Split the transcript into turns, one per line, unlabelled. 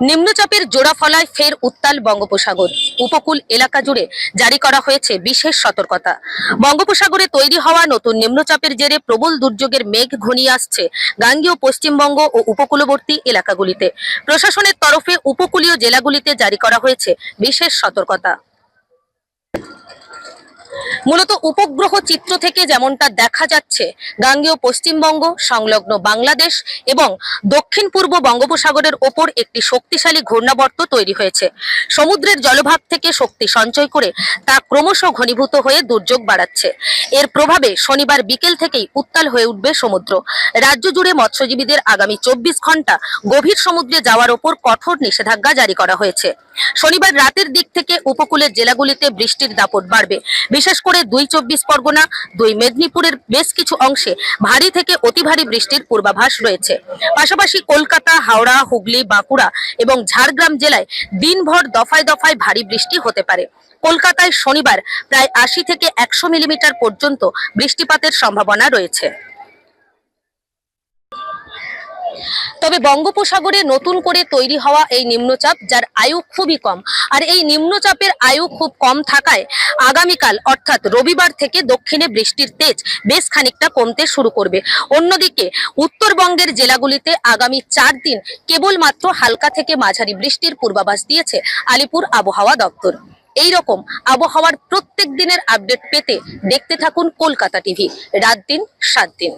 নিম্নচাপের জোড়া ফলায় ফের উত্তাল বঙ্গোপসাগর। উপকূল এলাকা জুড়ে জারি করা হয়েছে বিশেষ সতর্কতা। বঙ্গোপসাগরে তৈরি হওয়া নতুন নিম্নচাপের জেরে প্রবল দুর্যোগের মেঘ ঘনিয়ে আসছে গাঙ্গেয় পশ্চিমবঙ্গ ও উপকূলবর্তী এলাকাগুলিতে। প্রশাসনের তরফে উপকূলীয় জেলাগুলিতে জারি করা হয়েছে বিশেষ সতর্কতা। মূলত উপগ্রহ চিত্র থেকে যেমনটা দেখা যাচ্ছে, গাঙ্গেয় পশ্চিমবঙ্গ সংলগ্ন বাংলাদেশ এবং দক্ষিণ পূর্ব বঙ্গোপসাগরের ওপর একটি শক্তিশালী ঘূর্ণাবর্ত তৈরি হয়েছে। সমুদ্রের জলভাগ থেকে শক্তি সঞ্চয় করে তা ক্রমশ ঘনীভূত হয়ে দুর্যোগ বাড়াচ্ছে। এর প্রভাবে শনিবার বিকেল থেকেই উত্তাল হয়ে উঠবে সমুদ্র। রাজ্য জুড়ে মৎস্যজীবীদের আগামী 24 ঘন্টা গভীর সমুদ্রে যাওয়ার ওপর কঠোর নিষেধাজ্ঞা জারি করা হয়েছে। শনিবার রাতের দিক থেকে উপকূলের জেলাগুলিতে বৃষ্টির দাপট বাড়বে। বিশেষ করে 2 চব্বিশ পরগনা, 2 মেদিনীপুরের বেশ কিছু অংশে ভারী থেকে অতি ভারী বৃষ্টির পূর্বাভাস রয়েছে। পাশাপাশি কলকাতা, হাওড়া, হুগলি, বাঁকুড়া এবং ঝাড়গ্রাম জেলায় দিনভর দফায় দফায় ভারী বৃষ্টি হতে পারে। কলকাতায় শনিবার প্রায় 80 থেকে 100 মিলিমিটার পর্যন্ত বৃষ্টিপাতের সম্ভাবনা রয়েছে। তবে বঙ্গোপসাগরে নতুন করে তৈরি হওয়া এই নিম্নচাপ, যার আয়ু খুবই কম, আর এই নিম্নচাপের আয়ু খুব কম থাকায় আগামীকাল অর্থাৎ রবিবার থেকে দক্ষিণে বৃষ্টির তেজ বেশ খানিকটা কমতে শুরু করবে। অন্যদিকে উত্তরবঙ্গের জেলাগুলিতে আগামী 4 দিন কেবলমাত্র হালকা থেকে মাঝারি বৃষ্টির পূর্বাভাস দিয়েছে আলিপুর আবহাওয়া দপ্তর। এই রকম আবহাওয়ার প্রত্যেক দিনের আপডেট পেতে দেখতে থাকুন কলকাতা টিভি, রাত দিন 7 দিন।